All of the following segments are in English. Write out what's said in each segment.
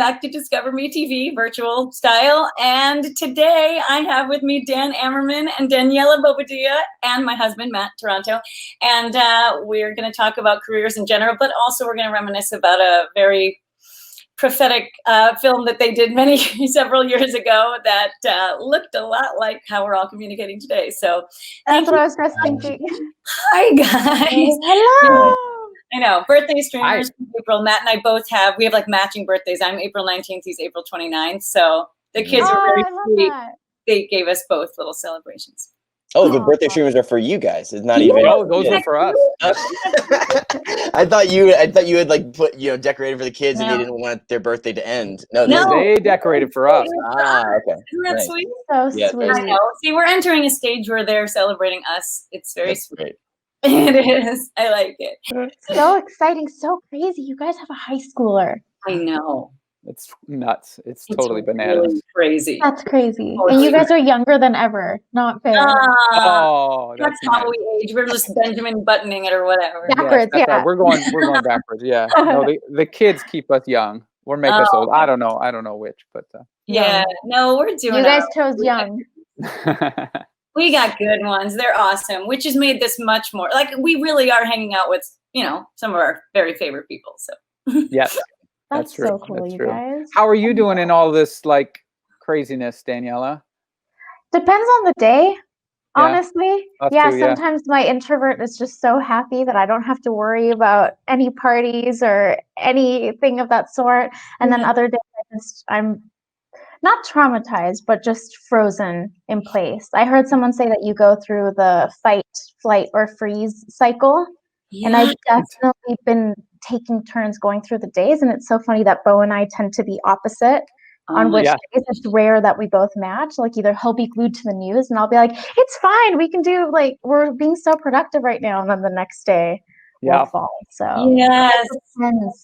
back to Discover Me TV, virtual style. And today I have with me Dan Amerman and Daniela Bobadilla and my husband, Matt Toronto. And we're going to talk about careers in general, but also we're going to reminisce about a very prophetic film that they did several years ago that looked a lot like how we're all communicating today. So that's what I was just thinking. Hi, guys. Hello. I know. Birthday streamers from April. Matt and I we have like matching birthdays. I'm April 19th. He's April 29th. So the kids are very sweet. They gave us both little celebrations. Oh, the birthday streamers are for you guys. It's not even. No, those are for us. I thought you had like put decorated for the kids and they didn't want their birthday to end. No, they decorated for us. Okay. Isn't that sweet? So sweet. I know. See, we're entering a stage where they're celebrating us. It's very sweet. Great. It is. I like it. So exciting. So crazy. You guys have a high schooler. I know. It's nuts. It's totally bananas. Really crazy. That's crazy. And you guys are younger than ever. Not fair. Oh, that's how we age. We're just Benjamin buttoning it or whatever. Backwards, yeah. Right. We're going backwards. Yeah. No, the kids keep us young. Or make us old. I don't know which, but yeah. No, we're doing. You guys chose young. We got good ones. They're awesome, which has made this much more like we really are hanging out with, some of our very favorite people. So yes, that's true. So cool, you guys. How are you doing in all this like craziness, Daniela? Depends on the day, honestly. Yeah, Sometimes my introvert is just so happy that I don't have to worry about any parties or anything of that sort. And then other days I'm not traumatized, but just frozen in place. I heard someone say that you go through the fight, flight, or freeze cycle. Yeah. And I've definitely been taking turns going through the days. And it's so funny that Bo and I tend to be opposite on which days it's rare that we both match. Like either he'll be glued to the news and I'll be like, it's fine. We can do we're being so productive right now. And then the next day will fall. So yes,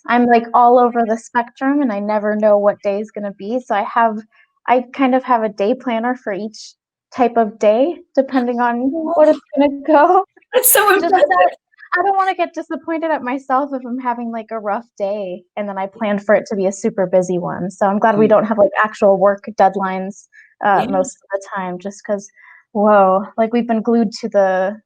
I'm like all over the spectrum and I never know what day is going to be. So I kind of have a day planner for each type of day, depending on what it's going to go. That's so impressive. I don't want to get disappointed at myself if I'm having like a rough day and then I planned for it to be a super busy one. So I'm glad we don't have like actual work deadlines most of the time, just because, like we've been glued to the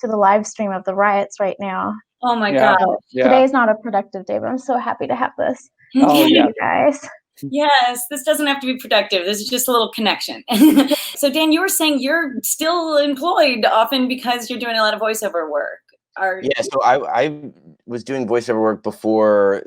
live stream of the riots right now. Oh my God. Today is not a productive day, but I'm so happy to have this. Oh yeah, you guys. Yes, this doesn't have to be productive. This is just a little connection. So Dan, you were saying you're still employed often because you're doing a lot of voiceover work. So I was doing voiceover work before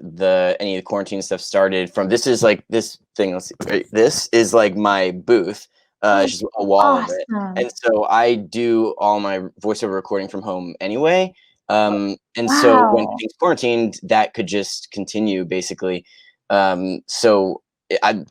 any of the quarantine stuff started. This is like this thing. Let's see. Right? This is like my booth. It's just a wall of it. And so I do all my voiceover recording from home anyway. So when things quarantined, that could just continue basically. So I,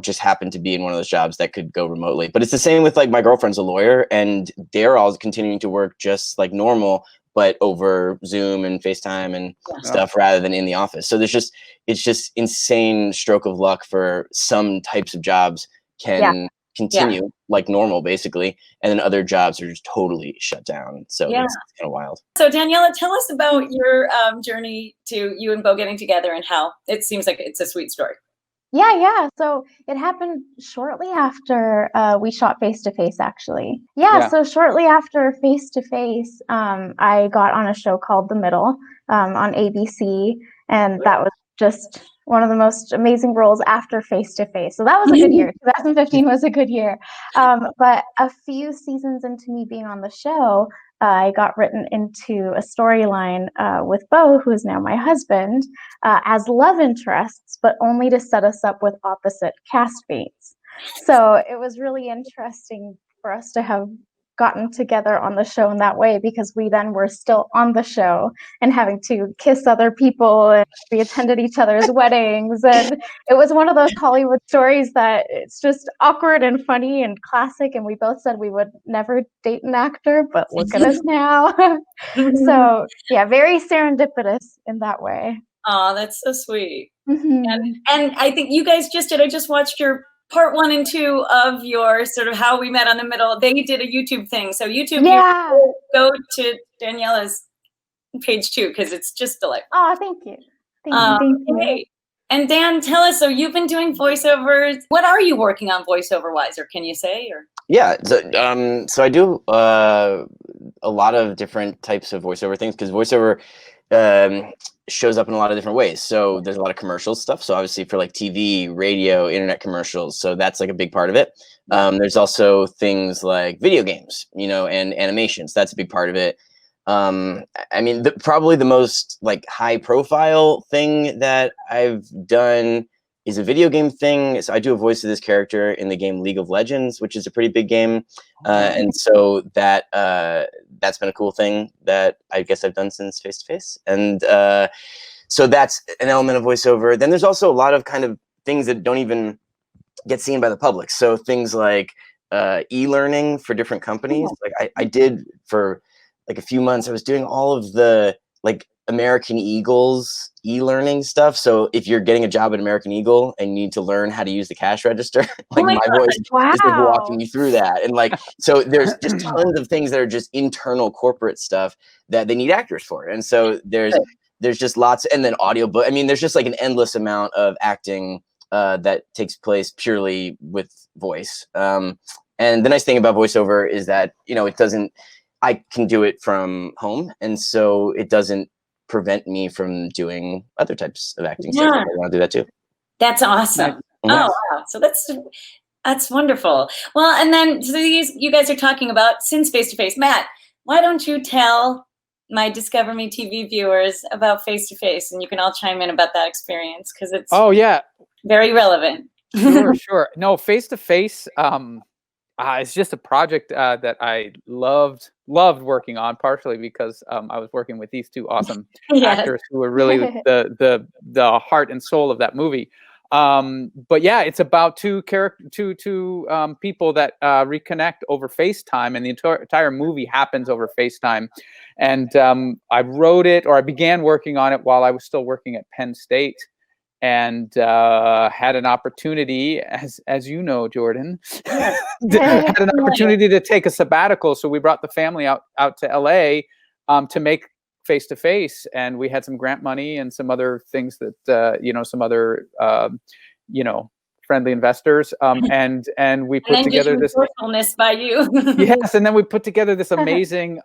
just happened to be in one of those jobs that could go remotely. But it's the same with like my girlfriend's a lawyer, and they're all continuing to work just like normal, but over Zoom and FaceTime and stuff rather than in the office. So it's just insane stroke of luck for some types of jobs can continue like normal basically, and then other jobs are just totally shut down. So it's kind of wild. So Daniela, tell us about your journey to you and Bo getting together and how it seems like it's a sweet story. Yeah. So it happened shortly after we shot Face to Face, actually. So shortly after Face to Face, I got on a show called The Middle on ABC, and that was just one of the most amazing roles after Face to Face. So that was a good year. 2015 was a good year. But a few seasons into me being on the show, I got written into a storyline with Bo, who is now my husband, as love interests, but only to set us up with opposite castmates. So it was really interesting for us to have gotten together on the show in that way, because we then were still on the show and having to kiss other people, and we attended each other's weddings, and it was one of those Hollywood stories that it's just awkward and funny and classic, and we both said we would never date an actor, but look at us now. So very serendipitous in that way. Oh, that's so sweet. And I think you guys I just watched your part 1 and 2 of your sort of how we met on The Middle. They did a YouTube thing. So YouTube, you go to Daniela's page too, because it's just delightful. Oh, thank you. Thank you. Great. And Dan, tell us, so you've been doing voiceovers. What are you working on voiceover-wise, or can you say? Or Yeah, so I do a lot of different types of voiceover things, because voiceover shows up in a lot of different ways. So there's a lot of commercial stuff. So obviously for like TV, radio, internet commercials. So that's like a big part of it. There's also things like video games, and animations. That's a big part of it. I mean, probably the most like high profile thing that I've done is a video game thing. So I do a voice of this character in the game League of Legends, which is a pretty big game. And so that's been a cool thing that I guess I've done since Face to Face. And so that's an element of voiceover. Then there's also a lot of kind of things that don't even get seen by the public. So things like e-learning for different companies. Like I did for like a few months, I was doing all of the like American Eagle's e-learning stuff. So if you're getting a job at American Eagle and you need to learn how to use the cash register, like my voice is like walking you through that. And like, so there's just tons of things that are just internal corporate stuff that they need actors for. And so there's just lots, and then audiobook. I mean, there's just like an endless amount of acting that takes place purely with voice. And the nice thing about voiceover is that, I can do it from home. And so it doesn't prevent me from doing other types of acting stuff. I want to do that too. That's awesome. Oh, wow. So that's wonderful. Well, and then so you guys are talking about since Face to Face. Matt, why don't you tell my Discover Me TV viewers about Face to Face, and you can all chime in about that experience, because it's very relevant. Sure. No, Face to Face. It's just a project that I loved working on, partially because I was working with these two awesome actors who were really the heart and soul of that movie. But yeah, it's about two people that reconnect over FaceTime, and the entire movie happens over FaceTime. And I wrote it, or I began working on it while I was still working at Penn State. And had an opportunity, as you know, Jordan, had an opportunity to take a sabbatical. So we brought the family out to LA to make Face to Face, and we had some grant money and some other things that some other friendly investors, and we put together this by you. Yes, and then we put together this amazing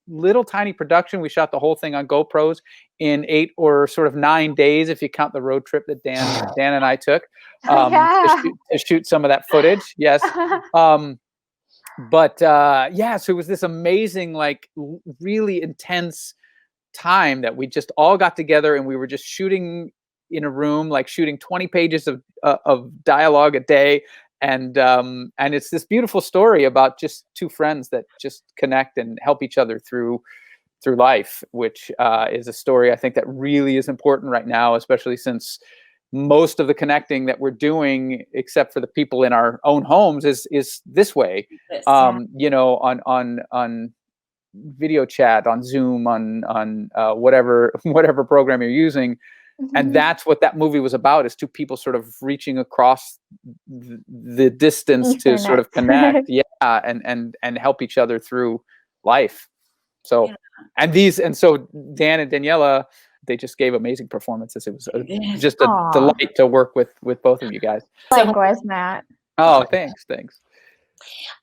little tiny production. We shot the whole thing on GoPros in 8 or sort of 9 days, if you count the road trip that Dan and I took to shoot some of that footage. Yes. So it was this amazing, like really intense time that we just all got together, and we were just shooting in a room, like shooting 20 pages of dialogue a day. And it's this beautiful story about just two friends that just connect and help each other through life, which is a story I think that really is important right now, especially since most of the connecting that we're doing, except for the people in our own homes, is this way, on video chat, on Zoom, on whatever program you're using. And that's what that movie was about, is two people sort of reaching across the distance to sort of connect, and help each other through life. So, so Dan and Daniela, they just gave amazing performances. It was just a delight to work with both of you guys. Likewise, Matt. Oh, thanks.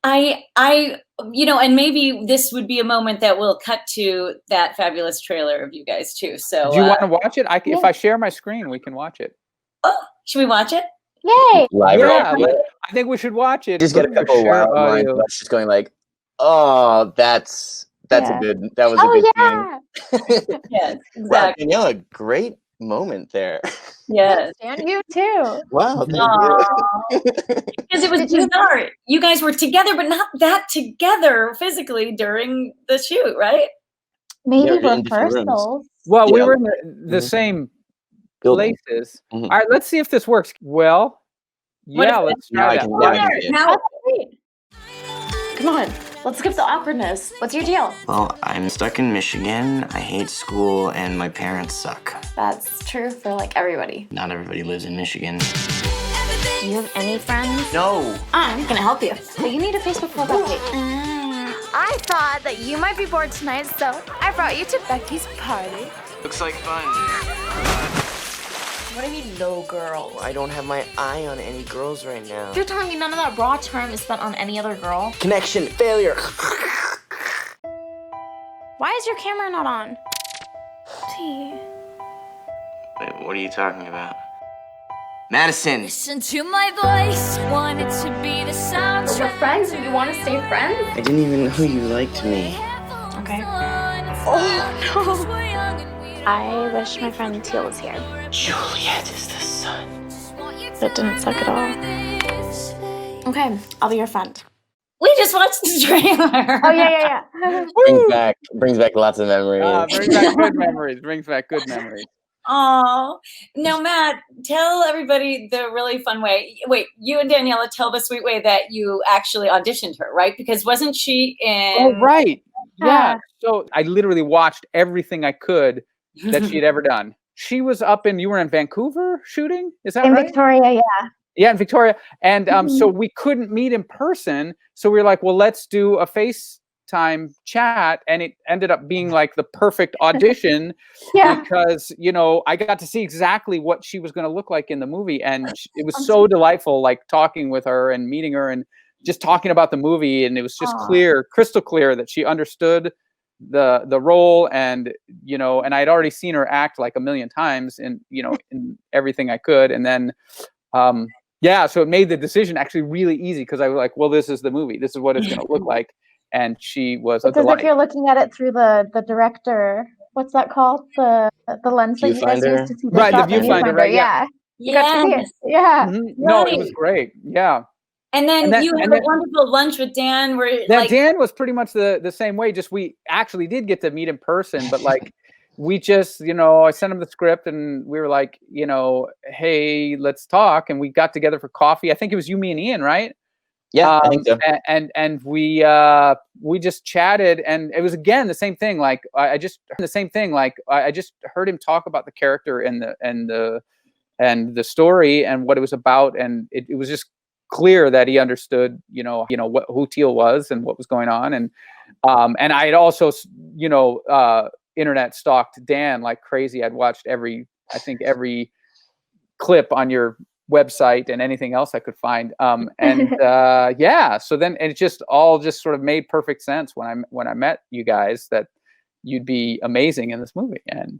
And maybe this would be a moment that we'll cut to that fabulous trailer of you guys too. So do you want to watch it? If I share my screen, we can watch it. Oh, should we watch it? Yay! I think we should watch it. Just get a couple of wild lines. Just going like, oh, that was a good thing. Yes, exactly. Wow, Daniela, great moment there. Yes. And you too. Wow. Because it was bizarre. You guys were together, but not that together physically during the shoot, right? Maybe rehearsals. Well, we were in the same places. All right, let's see if this works. Well, let's try that. Come on, let's skip the awkwardness. What's your deal? Well, I'm stuck in Michigan. I hate school, and my parents suck. That's true for like everybody. Not everybody lives in Michigan. Do you have any friends? No. I'm gonna help you. But you need a Facebook profile page. I thought that you might be bored tonight, so I brought you to Becky's party. Looks like fun. What do you mean, no girls? I don't have my eye on any girls right now. You're telling me none of that raw charm is spent on any other girl? Connection failure. Why is your camera not on? T. Wait, what are you talking about? Madison! Listen to my voice, want it to be the soundtrack. We're friends and you want to stay friends? I didn't even know you liked me. Okay. Oh, no. I wish my friend Teal was here. Juliet is the sun. It didn't suck at all. Okay, I'll be your friend. We just watched the trailer. Oh yeah. brings back lots of memories. Brings back good memories. Brings back good memories. Oh, now Matt, tell everybody the really fun way. Wait, you and Daniela, tell the sweet way that you actually auditioned her, right? Because wasn't she in? Oh, right. Yeah. So I literally watched everything I could that she had ever done. She was up you were in Vancouver shooting? Is that in right? Victoria, yeah. Yeah, in Victoria. And so we couldn't meet in person. So we were like, well, let's do a FaceTime chat. And it ended up being like the perfect audition because, you know, I got to see exactly what she was going to look like in the movie. And it was so delightful, like talking with her and meeting her and just talking about the movie. And it was just crystal clear that she understood the role. And, you know, and I'd already seen her act like a million times in, you know, in everything I could. And then, so it made the decision actually really easy because I was like, well, this is the movie. This is what it's going to look like. And she was it's as if you're looking at it through the director. What's that called? The lens that you guys use to see the shot, the viewfinder, right? Yeah. You got to see it. Yeah. Mm-hmm. No, it was great. Yeah. And then you had a wonderful lunch with Dan where Dan was pretty much the same way. Just we actually did get to meet in person, but like we just, you know, I sent him the script and we were like, you know, hey, let's talk. And we got together for coffee. I think it was you, me, and Ian, right? Yeah, I think so. And we just chatted, and it was again the same thing. Like I just heard him talk about the character and the story and what it was about, and it was just clear that he understood, you know who Teal was and what was going on, and I had also, you know, internet stalked Dan like crazy. I'd watched every clip on your website and anything else I could find. So then it just all just sort of made perfect sense when I met you guys that you'd be amazing in this movie. And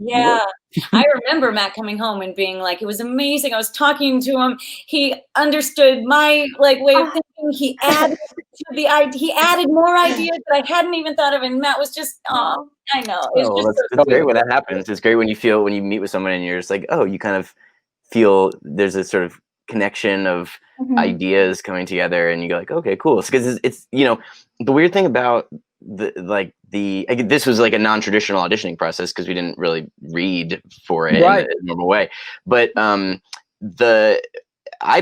I remember Matt coming home and being like, it was amazing. I was talking to him. He understood my way of thinking. He added he added more ideas that I hadn't even thought of. And Matt was just, I know. It's great when that happens. It's great when you meet with someone and you're just like, oh, you kind of feel there's a sort of connection of ideas coming together, and you go like, okay, cool. Because it's you know, the weird thing about this was like a non-traditional auditioning process because we didn't really read for it in a normal way, but I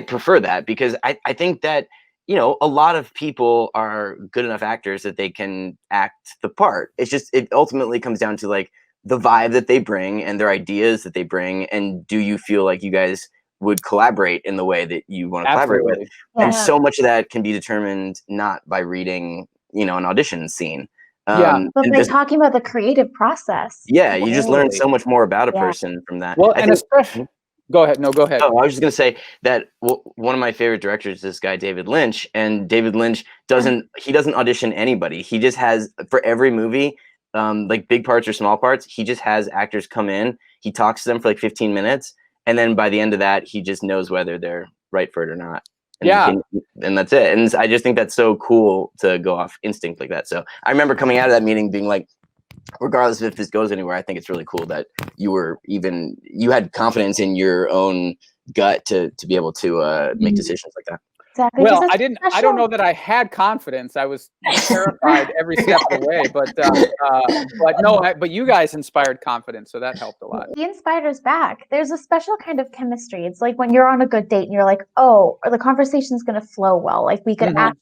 prefer that because I think that, you know, a lot of people are good enough actors that they can act the part. It's just, it ultimately comes down to like the vibe that they bring and their ideas that they bring, and do you feel like you guys would collaborate in the way that you want to collaborate with? And so much of that can be determined not by reading, you know, an audition scene. But by talking about the creative process. Yeah, you just learn so much more about a person from that. Well, and especially, go ahead. No, go ahead. Oh, I was just going to say that one of my favorite directors is this guy, David Lynch, and David Lynch doesn't audition anybody. He just has, for every movie, like big parts or small parts, he just has actors come in, he talks to them for like 15 minutes, and then by the end of that, he just knows whether they're right for it or not. And that's it. And I just think that's so cool to go off instinct like that. So I remember coming out of that meeting being like, regardless if this goes anywhere, I think it's really cool that you had confidence in your own gut to be able to make decisions like that. Exactly. Well, I don't know that I had confidence. I was terrified every step of the way, but you guys inspired confidence, so that helped a lot. He inspired us back. There's a special kind of chemistry. It's like when you're on a good date and you're like, oh, the conversation's going to flow well. Like we could actually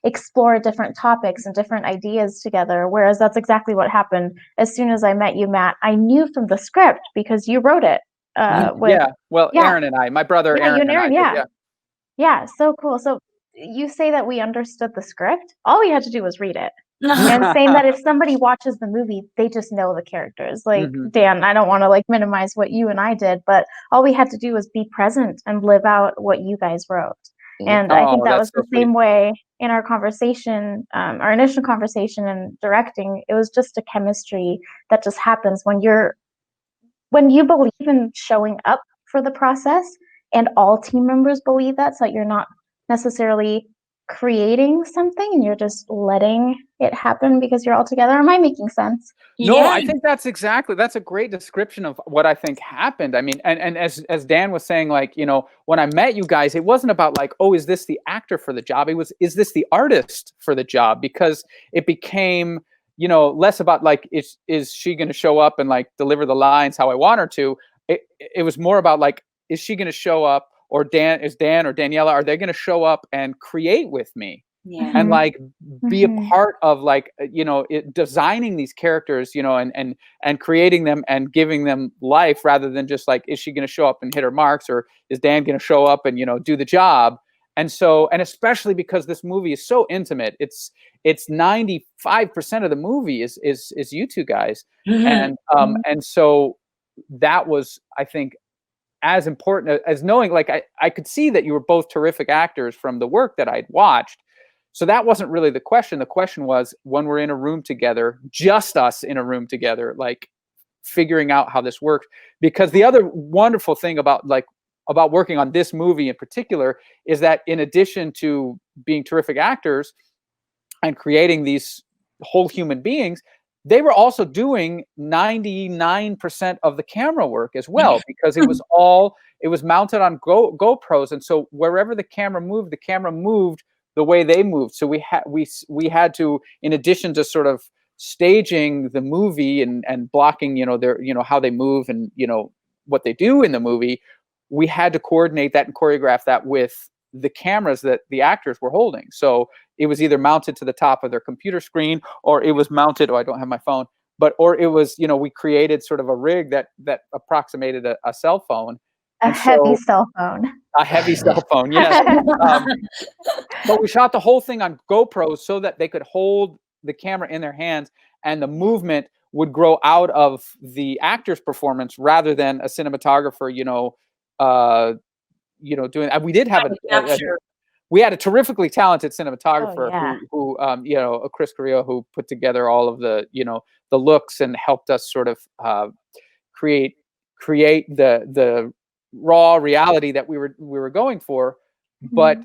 explore different topics and different ideas together. Whereas that's exactly what happened. As soon as I met you, Matt, I knew from the script because you wrote it. Aaron and I, my brother Aaron and I. Yeah, so cool. So you say that we understood the script. All we had to do was read it. and saying that if somebody watches the movie, they just know the characters. Like, Dan, I don't want to like minimize what you and I did, but all we had to do was be present and live out what you guys wrote. And I think that was the same way in our conversation, our initial conversation and directing. It was just a chemistry that just happens when you believe in showing up for the process, and all team members believe that, so that you're not necessarily creating something and you're just letting it happen because you're all together. Am I making sense? No, I think that's a great description of what I think happened. I mean, and as Dan was saying, like, you know, when I met you guys, it wasn't about like, oh, is this the actor for the job? It was, is this the artist for the job? Because it became, you know, less about like, is she going to show up and like deliver the lines how I want her to? It was more about like, is she going to show up, or Dan or Daniela, are they going to show up and create with me? And like be a part of like, you know, designing these characters, you know, and creating them and giving them life, rather than just like, is she going to show up and hit her marks, or is Dan going to show up and, you know, do the job? And so, and especially because this movie is so intimate, it's 95% of the movie is you two guys. And so that was, I think, as important as knowing, like, I could see that you were both terrific actors from the work that I'd watched. So that wasn't really the question. The question was, when we're in a room together, just us in a room together, like figuring out how this works. Because the other wonderful thing about working on this movie in particular is that in addition to being terrific actors and creating these whole human beings, they were also doing 99% of the camera work as well, because it was mounted on GoPros. And so wherever the camera moved the way they moved. So we had to, in addition to sort of staging the movie and blocking, you know, their, you know, how they move and, you know, what they do in the movie, we had to coordinate that and choreograph that with the cameras that the actors were holding. So it was either mounted to the top of their computer screen, or it was mounted, I don't have my phone, or it was, you know, we created sort of a rig that approximated a cell phone. A heavy cell phone. A heavy cell phone, yes. But we shot the whole thing on GoPros so that they could hold the camera in their hands, and the movement would grow out of the actor's performance rather than a cinematographer, doing. We did have we had a terrifically talented cinematographer who you know, Chris Carrillo, who put together all of the, you know, the looks and helped us sort of create the raw reality that we were going for. But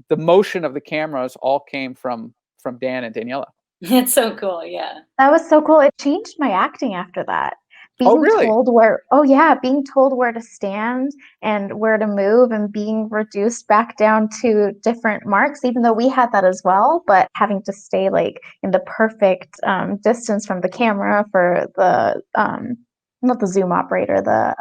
the motion of the cameras all came from Dan and Daniela. It's so cool. Yeah. That was so cool. It changed my acting after that. Being told where to stand and where to move, and being reduced back down to different marks, even though we had that as well, but having to stay like in the perfect distance from the camera for the not the zoom operator, the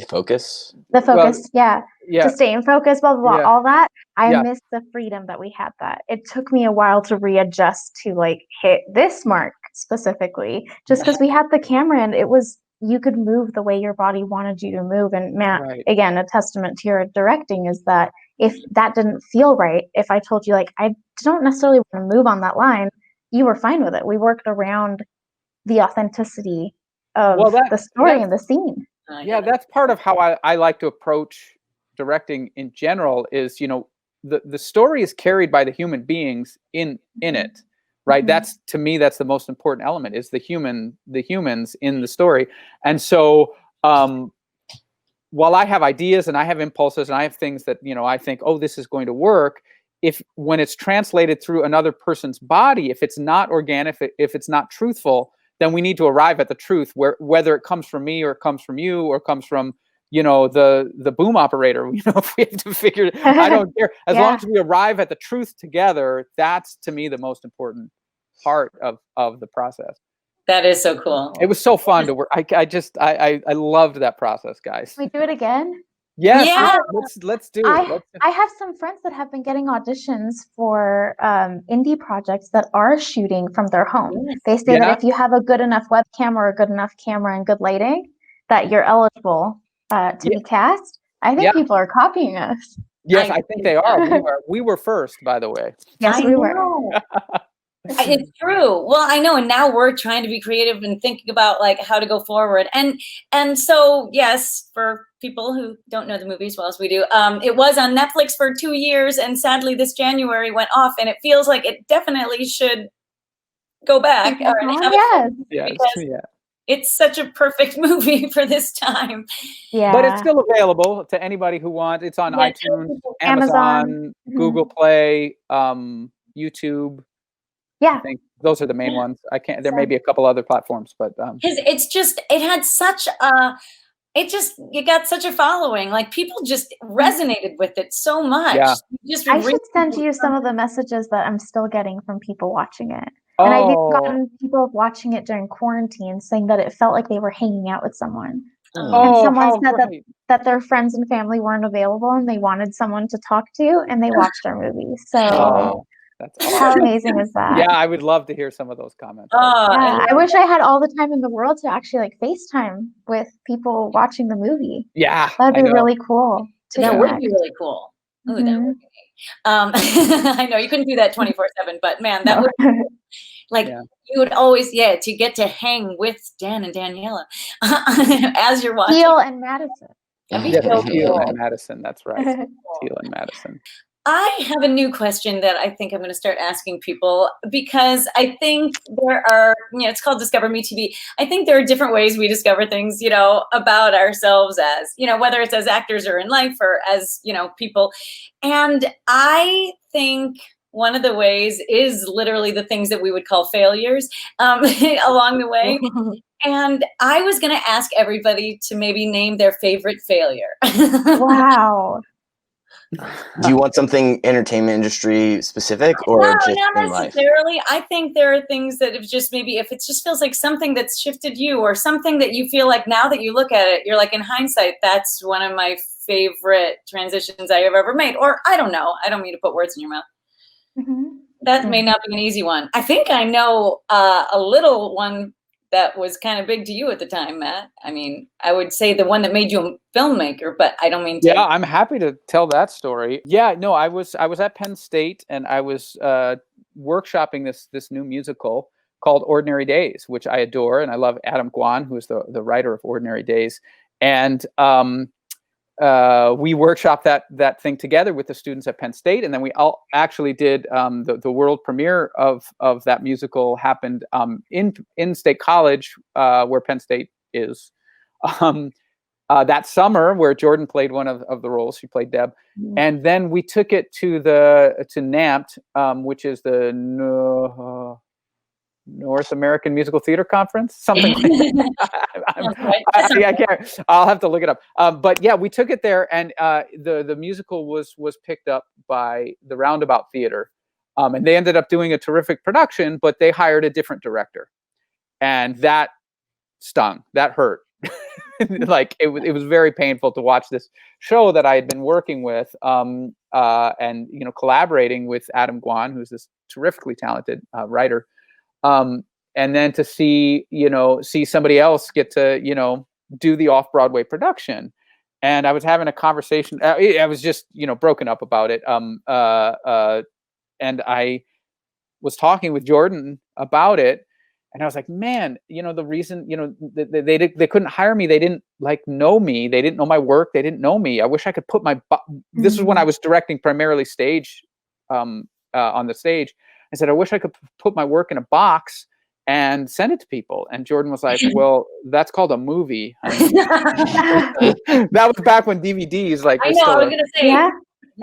focus. To stay in focus, blah blah blah, all that. I missed the freedom that we had. That it took me a while to readjust to like hit this mark specifically, just because we had the camera and it was, you could move the way your body wanted you to move. And Matt, again, a testament to your directing is that if that didn't feel right, if I told you like I don't necessarily want to move on that line, you were fine with it. We worked around the authenticity of the story and the scene. Yeah, that's part of how I like to approach directing in general. Is, you know, the story is carried by the human beings in it, right? That's, to me, that's the most important element, is the humans in the story. And so while I have ideas and I have impulses and I have things that, you know, I think, oh, this is going to work, when it's translated through another person's body, if it's not organic, if it's not truthful, then we need to arrive at the truth, whether it comes from me or it comes from you or comes from, you know, the boom operator. You know, if we have to figure it, I don't care. As long as we arrive at the truth together, that's, to me, the most important part of the process. That is so cool. It was so fun to work. I loved that process, guys. Can we do it again? Yes, yeah. Let's do it. I have some friends that have been getting auditions for indie projects that are shooting from their home. They say that if you have a good enough webcam or a good enough camera and good lighting, that you're eligible to be cast. I think people are copying us. Yes, I think they are. We were first, by the way. Yes, we were. It's true. Well, I know, and now we're trying to be creative and thinking about like how to go forward. And so, yes, for people who don't know the movie as well as we do, it was on Netflix for 2 years, and sadly this January went off, and it feels like it definitely should go back. Yes. Because it's such a perfect movie for this time. Yeah. But it's still available to anybody who wants. It's on iTunes, Amazon, Google Play, YouTube. Yeah. I think those are the main ones. There may be a couple other platforms, but it's just, it had such a, it got such a following. Like people just resonated with it so much. Yeah. I should send you some of the messages that I'm still getting from people watching it. And I've even gotten people watching it during quarantine saying that it felt like they were hanging out with someone. And someone said that their friends and family weren't available and they wanted someone to talk to, and they watched our movie. So that's awesome. How amazing is that? Yeah, I would love to hear some of those comments. I wish I had all the time in the world to actually like FaceTime with people watching the movie. Yeah, that'd be really cool. That would be really cool. Ooh, that would be. I know you couldn't do that 24/7, but man, that would like you would always to get to hang with Dan and Daniela as you're watching. Teal and Madison. Teal and Madison. That's right. Teal and Madison. I have a new question that I think I'm going to start asking people, because I think there are, it's called Discover Me TV. I think there are different ways we discover things, about ourselves as, whether it's as actors or in life or as, people. And I think one of the ways is literally the things that we would call failures along the way. And I was going to ask everybody to maybe name their favorite failure. Wow. Do you want something entertainment industry specific or just not in life? necessarily. I think there are things that have just maybe, if it just feels like something that's shifted you, or something that you feel like now that you look at it, you're like, in hindsight, that's one of my favorite transitions I have ever made. Or I don't know. I don't mean to put words in your mouth. That may not be an easy one. I think I know a little one that was kind of big to you at the time, Matt. I mean, I would say the one that made you a filmmaker, but I don't mean to. Yeah, I'm happy to tell that story. Yeah, no, I was at Penn State, and I was workshopping this new musical called Ordinary Days, which I adore, and I love Adam Guan, who is the writer of Ordinary Days, and we workshopped that thing together with the students at Penn State, and then we all actually did the world premiere of that musical happened in State College, where Penn State is, that summer, where Jordan played one of the roles. She played Deb, and then we took it to NAMT, which is the North American Musical Theater Conference, something like that. I can't. I'll have to look it up. But yeah, we took it there, and the musical was picked up by the Roundabout Theater, and they ended up doing a terrific production. But they hired a different director, and that stung. That hurt. Like it was very painful to watch this show that I had been working with, and collaborating with Adam Guan, who's this terrifically talented writer. And then to see somebody else get to, do the off-Broadway production. And I was having a conversation. I was just, broken up about it. And I was talking with Jordan about it. And I was like, man, the reason, they couldn't hire me. They didn't know me. They didn't know my work. They didn't know me. I wish I could put this is when I was directing primarily stage, on the stage. I said, I wish I could put my work in a box and send it to people. And Jordan was like, well, that's called a movie. That was back when DVDs I know, I was going to say,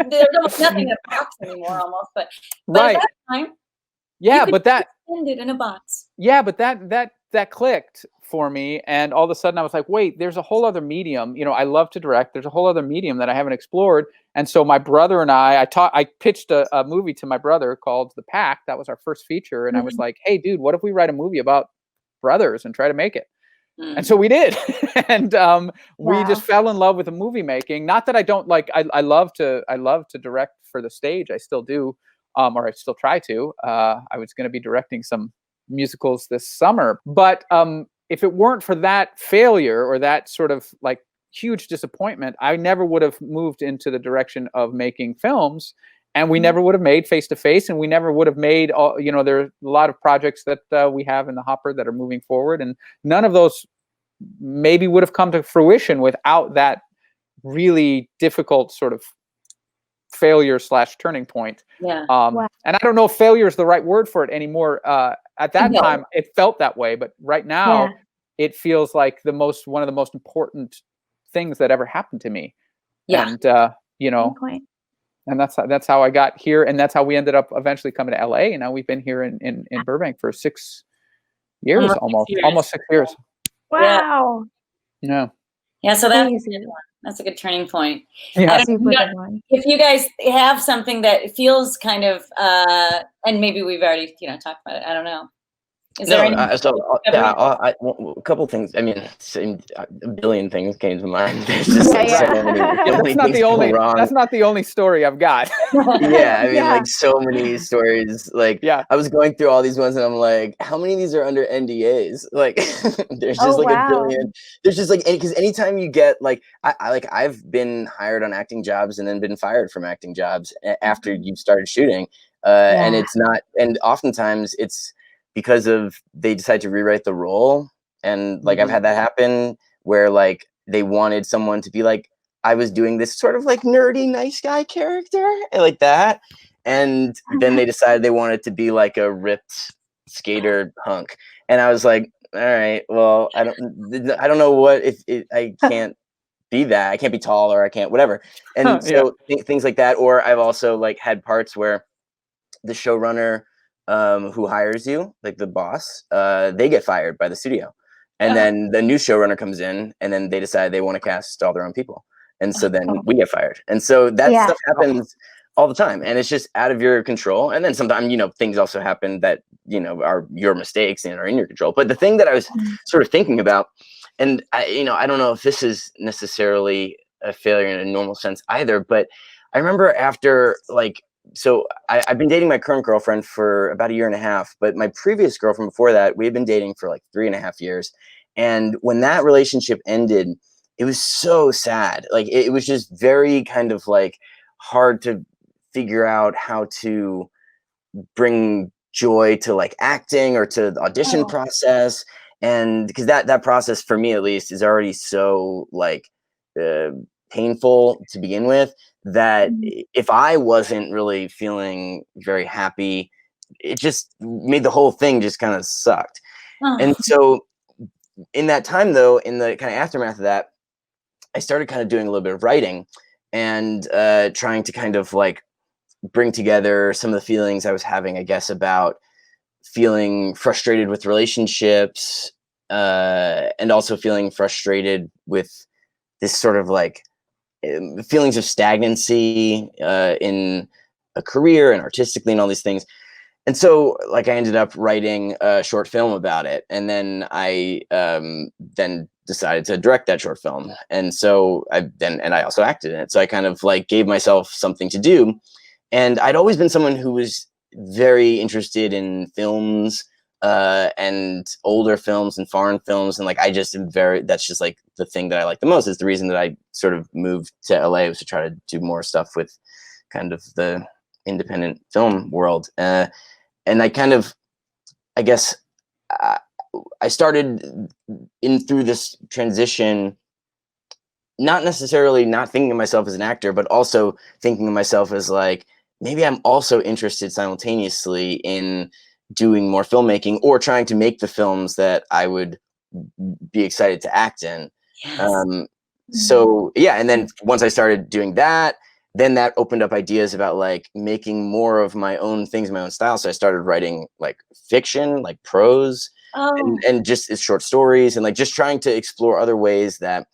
there's almost nothing in a box anymore almost, but at that time, but that send it in a box. Yeah, but that clicked for me, and all of a sudden I was like, wait, there's a whole other medium. I love to direct. There's a whole other medium that I haven't explored. And so my brother and I pitched a movie to my brother called The Pact. That was our first feature, and I was like, hey, dude, what if we write a movie about brothers and try to make it? And so we did, and we just fell in love with the movie making. Not that I don't I love to direct for the stage. I still do, or I still try to. I was going to be directing some musicals this summer, but if it weren't for that failure or that sort of huge disappointment, I never would have moved into the direction of making films. and we never would have made Face to Face, and we never would have made all, you know, there are a lot of projects that we have in the hopper that are moving forward, and none of those maybe would have come to fruition without that really difficult sort of failure / turning point. Yeah. Wow. And I don't know if failure is the right word for it anymore. At that time, it felt that way, but right now it feels like one of the most important things that ever happened to me. Yeah. And you know, and that's how I got here, and that's how we ended up eventually coming to LA. And now we've been here in Burbank for 6 years, almost 6 years. Wow. Yeah. Yeah. So that's a good turning point. Yeah. If you guys have something that feels kind of, and maybe we've already, you know, talked about it. I don't know. Is there any? A couple things. I mean, a billion things came to mind. There's just so many that's not the only story I've got. Yeah, I mean, like so many stories. Like, I was going through all these ones, and I'm like, how many of these are under NDAs? Like, there's just a billion. There's just like, because anytime you get like, I've been hired on acting jobs and then been fired from acting jobs after you've started shooting, and it's not, and oftentimes it's because of they decide to rewrite the role. And like I've had that happen where like they wanted someone to be like, I was doing this sort of like nerdy nice guy character like that, and then they decided they wanted to be like a ripped skater hunk, and I was like, all right, well, I don't know what if I can't be that, I can't be tall, or I can't whatever. And so things like that. Or I've also like had parts where the showrunner who hires you, like the boss, they get fired by the studio, and then the new showrunner comes in, and then they decide they want to cast all their own people, and so then we get fired. And so that stuff happens all the time, and it's just out of your control. And then sometimes, you know, things also happen that, you know, are your mistakes and are in your control. But the thing that I was sort of thinking about, and I don't know if this is necessarily a failure in a normal sense either, but I remember after like, so I've been dating my current girlfriend for about 1.5 years, but my previous girlfriend before that, we had been dating for like 3.5 years. And when that relationship ended, it was so sad. Like it was just very kind of like hard to figure out how to bring joy to like acting or to the audition process. And because that process for me, at least, is already so like painful to begin with, that if I wasn't really feeling very happy, it just made the whole thing just kind of sucked. And so in that time, though, in the kind of aftermath of that, I started kind of doing a little bit of writing and trying to kind of like bring together some of the feelings I was having, I guess, about feeling frustrated with relationships, and also feeling frustrated with this sort of like feelings of stagnancy in a career and artistically and all these things. And so like I ended up writing a short film about it. And then I then decided to direct that short film. And so I also acted in it. So I kind of like gave myself something to do. And I'd always been someone who was very interested in films, and older films and foreign films. And like, I just am that's just like the thing that I like the most. Is the reason that I sort of moved to LA, was to try to do more stuff with kind of the independent film world. And I kind of, I guess, I started through this transition, not necessarily not thinking of myself as an actor, but also thinking of myself as like, maybe I'm also interested simultaneously in doing more filmmaking, or trying to make the films that I would be excited to act in. So yeah, and then once I started doing that, then that opened up ideas about like making more of my own things, my own style. So I started writing like fiction, like prose, and just short stories, and like just trying to explore other ways that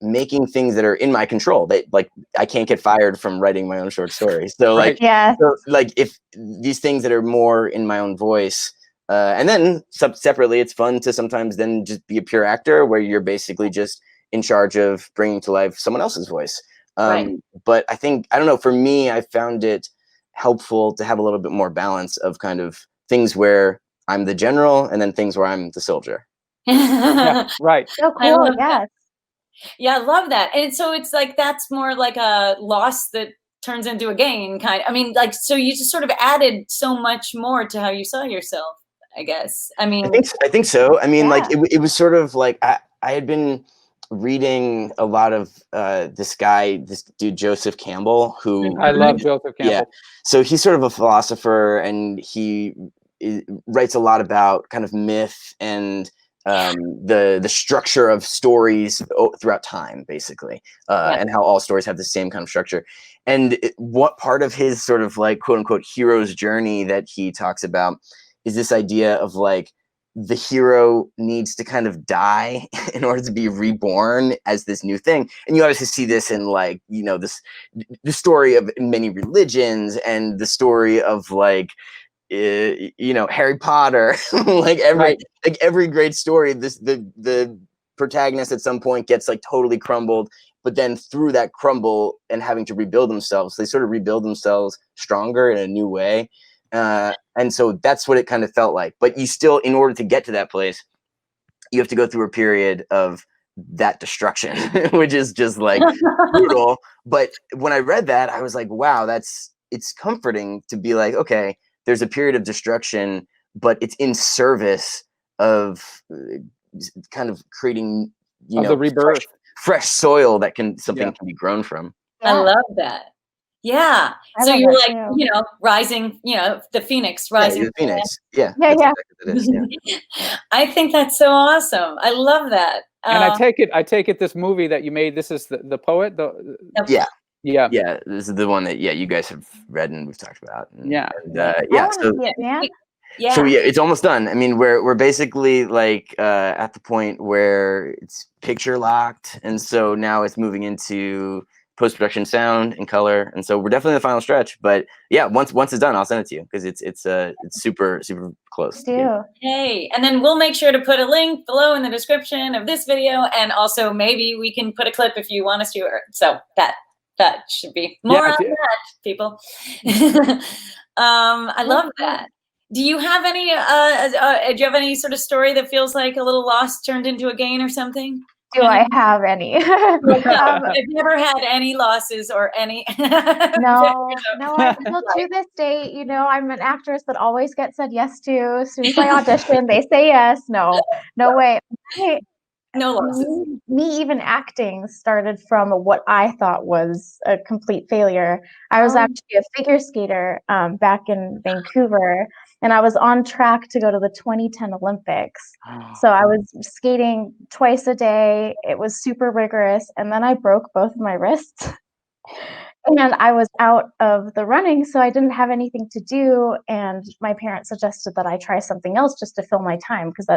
making things that are in my control. That like I can't get fired from writing my own short stories. So like, so, like if these things that are more in my own voice, and then separately, it's fun to sometimes then just be a pure actor, where you're basically just in charge of bringing to life someone else's voice. But I think, I don't know, for me, I found it helpful to have a little bit more balance of kind of things where I'm the general, and then things where I'm the soldier. Right. So cool. Yeah, I love that. And so it's like, that's more like a loss that turns into a gain kind of, I mean, like, so you just sort of added so much more to how you saw yourself, I guess. I mean, I think so. I mean, like, Yeah. it was sort of like, I had been reading a lot of this dude, Joseph Campbell, who I love Joseph Campbell. Yeah. So he's sort of a philosopher, and he writes a lot about kind of myth and the structure of stories throughout time, basically, and how all stories have the same kind of structure. And what part of his sort of like quote unquote hero's journey that he talks about is this idea of like the hero needs to kind of die in order to be reborn as this new thing. And you obviously see this in like, you know, the story of many religions, and the story of like, you know, Harry Potter, like every great story, the protagonist at some point gets like totally crumbled, but then through that crumble and having to rebuild themselves, they sort of rebuild themselves stronger in a new way. And so that's what it kind of felt like. But you still, in order to get to that place, you have to go through a period of that destruction, which is just like brutal. But when I read that, I was like, wow, it's comforting to be like, okay, there's a period of destruction, but it's in service of kind of creating, you know, the rebirth, fresh soil that something can be grown from. I love that. Yeah. So you're like, you know, rising, you know, the phoenix rising. Yeah, the phoenix. Yeah. Yeah. Exactly what it is, yeah. I think that's so awesome. I love that. And I take it this movie that you made, this is the poet. Yeah. Yeah. This is the one that you guys have read and we've talked about. And, yeah. So it's almost done. I mean, we're basically like at the point where it's picture locked, and so now it's moving into post-production sound and color, and so we're definitely in the final stretch. But yeah, once it's done, I'll send it to you because it's super close. Hey, and then we'll make sure to put a link below in the description of this video, and also maybe we can put a clip if you want us to. So that should be more on that, people. I love that. Do you have any sort of story that feels like a little loss turned into a gain or something? Do I have any? I've never had any losses or any. No, I still to this day, you know, I'm an actress that always gets said yes to. As soon as I audition, they say yes. No way. No losses. Me even acting started from what I thought was a complete failure. I was actually a figure skater back in Vancouver, and I was on track to go to the 2010 Olympics. So I was skating twice a day. It was super rigorous. And then I broke both of my wrists. And I was out of the running, so I didn't have anything to do. And my parents suggested that I try something else just to fill my time, because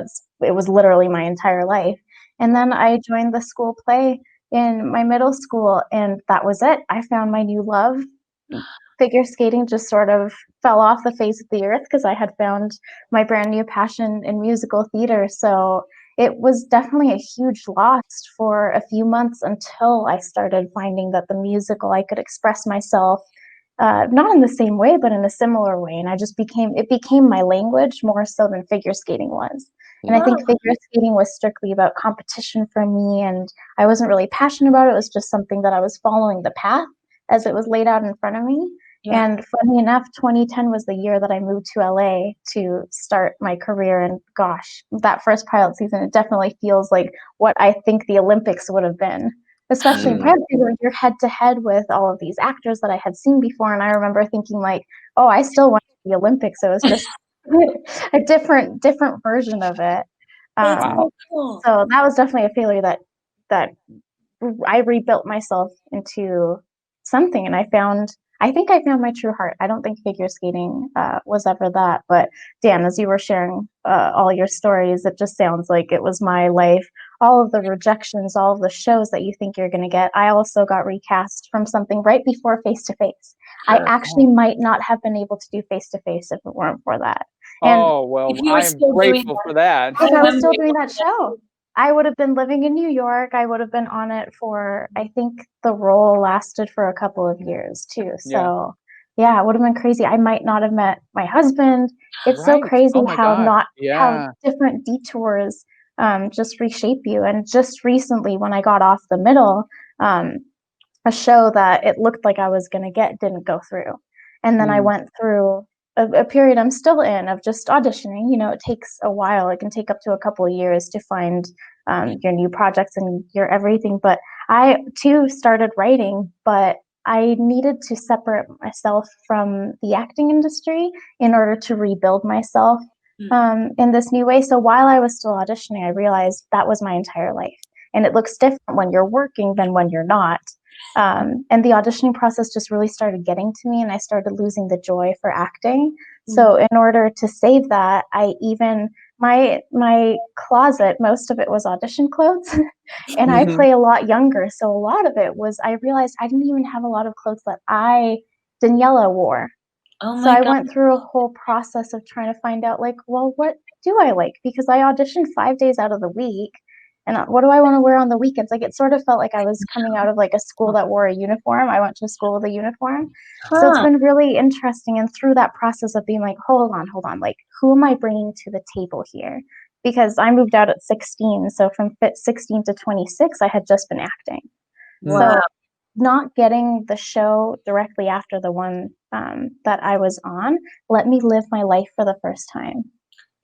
it was literally my entire life. And then I joined the school play in my middle school, and that was it. I found my new love. Figure skating just sort of fell off the face of the earth because I had found my brand new passion in musical theater. So it was definitely a huge loss for a few months until I started finding that the musical, I could express myself, not in the same way, but in a similar way. And it became my language more so than figure skating was. And I think figure skating was strictly about competition for me, and I wasn't really passionate about it. It was just something that I was following the path as it was laid out in front of me. Yeah. And funny enough, 2010 was the year that I moved to LA to start my career. And gosh, that first pilot season, it definitely feels like what I think the Olympics would have been. Especially in pilot season, you're head to head with all of these actors that I had seen before. And I remember thinking like, oh, I still want the Olympics. So it was just a different version of it. So that was definitely a failure that I rebuilt myself into something, and I think I found my true heart. I don't think figure skating was ever that, but Dan, as you were sharing all your stories, it just sounds like it was my life. All of the rejections, all of the shows that you think you're going to get. I also got recast from something right before Face to Face. I actually might not have been able to do Face to Face if it weren't for that. And I'm grateful for that. If I was still doing that show, I would have been living in New York. I would have been on it for, I think the role lasted for a couple of years too. So yeah, it would have been crazy. I might not have met my husband. It's so crazy how different detours just reshape you. And just recently when I got off the middle, a show that it looked like I was going to get didn't go through. And then I went through a period I'm still in of just auditioning. You know, it takes a while. It can take up to a couple of years to find your new projects and your everything. But I too started writing, but I needed to separate myself from the acting industry in order to rebuild myself in this new way. So while I was still auditioning, I realized that was my entire life. And it looks different when you're working than when you're not. And the auditioning process just really started getting to me, and I started losing the joy for acting. So in order to save that, I even, my closet, most of it was audition clothes. And I play a lot younger. So a lot of it was, I realized I didn't even have a lot of clothes that Daniela wore. Oh So my I God. went through a whole process of trying to find out, like, well, what do I like? Because I auditioned 5 days out of the week. And what do I want to wear on the weekends? Like, it sort of felt like I was coming out of like a school that wore a uniform. I went to a school with a uniform. So it's been really interesting. And through that process of being like, hold on, like, who am I bringing to the table here? Because I moved out at 16. So from 16 to 26, I had just been acting. Wow. So not getting the show directly after the one that I was on let me live my life for the first time.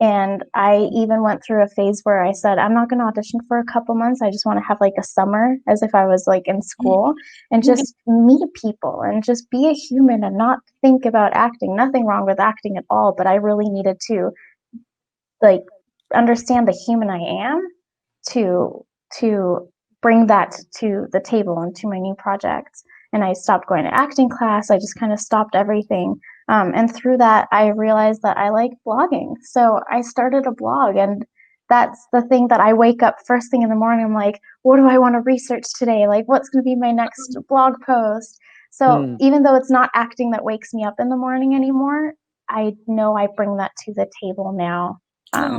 And I even went through a phase where I said, I'm not going to audition for a couple months. I just want to have like a summer as if I was like in school and just meet people and just be a human and not think about acting. Nothing wrong with acting at all, but I really needed to like understand the human I am to bring that to the table and to my new projects. And I stopped going to acting class. I just kind of stopped everything. And through that, I realized that I like blogging. So I started a blog, and that's the thing that I wake up first thing in the morning. I'm like, what do I want to research today? Like, what's going to be my next blog post? So even though it's not acting that wakes me up in the morning anymore, I know I bring that to the table now.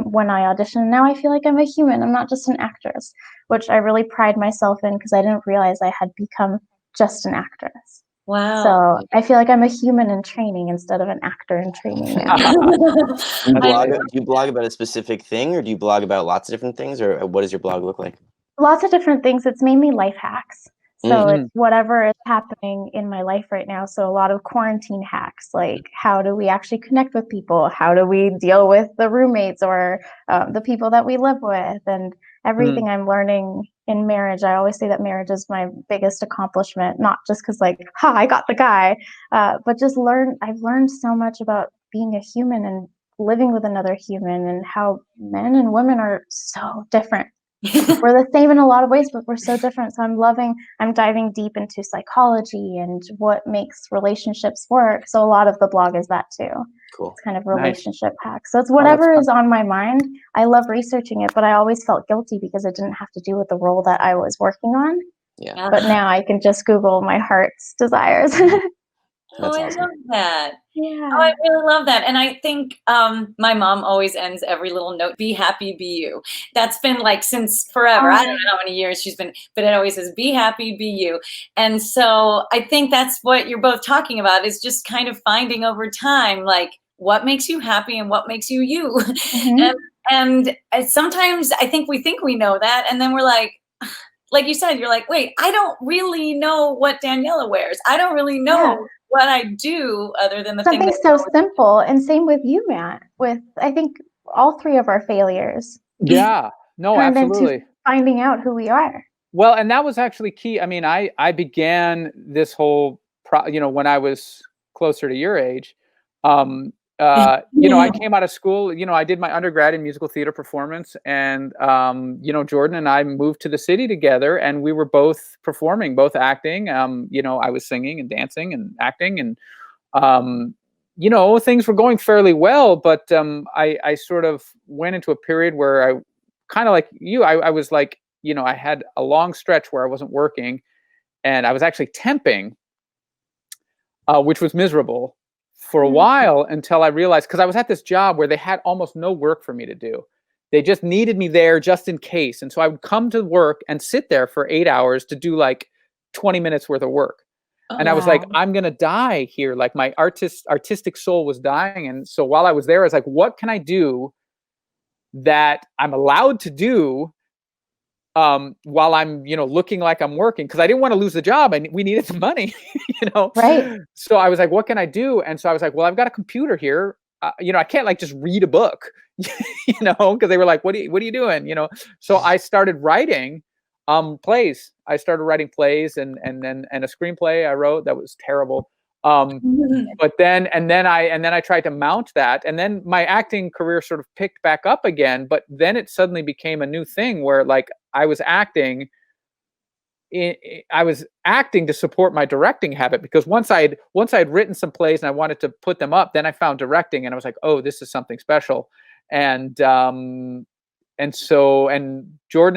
When I audition, now I feel like I'm a human. I'm not just an actress, which I really pride myself in because I didn't realize I had become just an actress. Wow. So I feel like I'm a human in training instead of an actor in training now. Do you blog about a specific thing, or do you blog about lots of different things, or what does your blog look like? Lots of different things. It's mainly life hacks. So it's whatever is happening in my life right now. So a lot of quarantine hacks, like how do we actually connect with people? How do we deal with the roommates or the people that we live with? And everything I'm learning in marriage. I always say that marriage is my biggest accomplishment, not just because like, I got the guy, but just I've learned so much about being a human and living with another human and how men and women are so different. We're the same in a lot of ways, but we're so different. So I'm diving deep into psychology and what makes relationships work. So a lot of the blog is that too. Cool. It's kind of relationship hacks. So it's whatever is on my mind. I love researching it, but I always felt guilty because it didn't have to do with the role that I was working on. Yeah. But now I can just Google my heart's desires. Oh, I love that. Yeah. Oh, I really love that. And I think my mom always ends every little note, be happy, be you. That's been like since forever. I don't know how many years she's been, but it always says, be happy, be you. And so I think that's what you're both talking about, is just kind of finding over time, like what makes you happy and what makes you you. And sometimes I think we know that. And then we're like you said, you're like, wait, I don't really know what Daniela wears. I don't really know what I do other than the something thing so simple. And same with you, Matt, with I think all three of our failures. Yeah, no, turned absolutely. Into finding out who we are. Well, and that was actually key. I mean, I began this whole when I was closer to your age. I came out of school, I did my undergrad in musical theater performance, and Jordan and I moved to the city together, and we were both performing, both acting. I was singing and dancing and acting, and things were going fairly well, but I sort of went into a period where I kind of like you, I was like, I had a long stretch where I wasn't working, and I was actually temping, which was miserable for a while, until I realized, because I was at this job where they had almost no work for me to do. They just needed me there just in case. And so I would come to work and sit there for 8 hours to do like 20 minutes worth of work. And I was like, I'm going to die here. Like my artistic soul was dying. And so while I was there, I was like, what can I do that I'm allowed to do while I'm, looking like I'm working, because I didn't want to lose the job and we needed the money, Right. So I was like, what can I do? And so I was like, well, I've got a computer here. I can't like just read a book, because they were like, what are you doing? So I started writing plays. I started writing plays and a screenplay I wrote that was terrible. But then I tried to mount that, and then my acting career sort of picked back up again. But then it suddenly became a new thing where like I was acting to support my directing habit, because once I'd written some plays and I wanted to put them up, then I found directing and I was like, oh, this is something special. And Jordan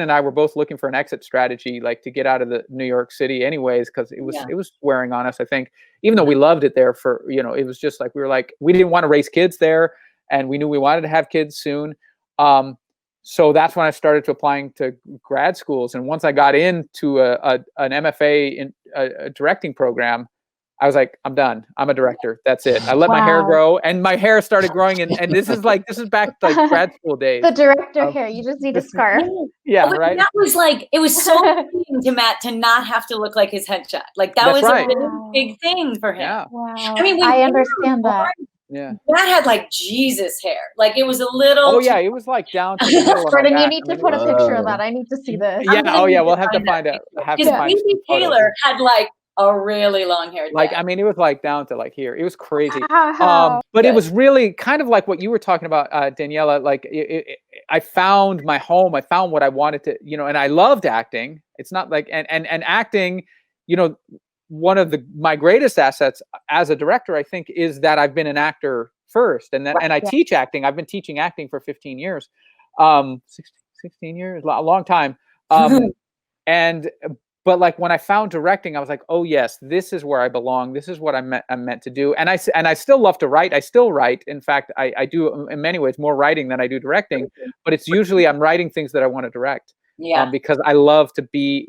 and I were both looking for an exit strategy, like to get out of the New York City anyways, because it was wearing on us, I think, even though we loved it there for, it was just like, we didn't want to raise kids there, and we knew we wanted to have kids soon. So that's when I started applying to grad schools. And once I got into an MFA in a directing program, I was like, I'm done. I'm a director. That's it. I let my hair grow, and my hair started growing. And this is back to like grad school days. The director hair. You just need a scarf. Yeah, right. That was like, it was so important to Matt to not have to look like his headshot. Like that was right. a big thing for him. Yeah. Wow. I mean, I understand that. Yeah. Matt had like Jesus hair. Like it was a little. Oh yeah, it was like down to the middle of my Jordan, you back. need to put a picture of that. I need to see this. Yeah. Oh yeah, we'll have to find out. Because Phoebe Taylor had like a really long hair. Like, I mean, it was like down to like here. It was crazy. Wow. But it was really kind of like what you were talking about, Daniela. Like I found my home. I found what I wanted to, and I loved acting. It's not like, and acting, one of my greatest assets as a director, I think, is that I've been an actor first. And I teach acting. I've been teaching acting for 15 years, 16 years, a long time. But like when I found directing, I was like, oh yes, this is where I belong. This is what I'm meant to do. And I still love to write. I still write. In fact, I do in many ways more writing than I do directing, but it's usually I'm writing things that I want to direct. Yeah. Because I love to be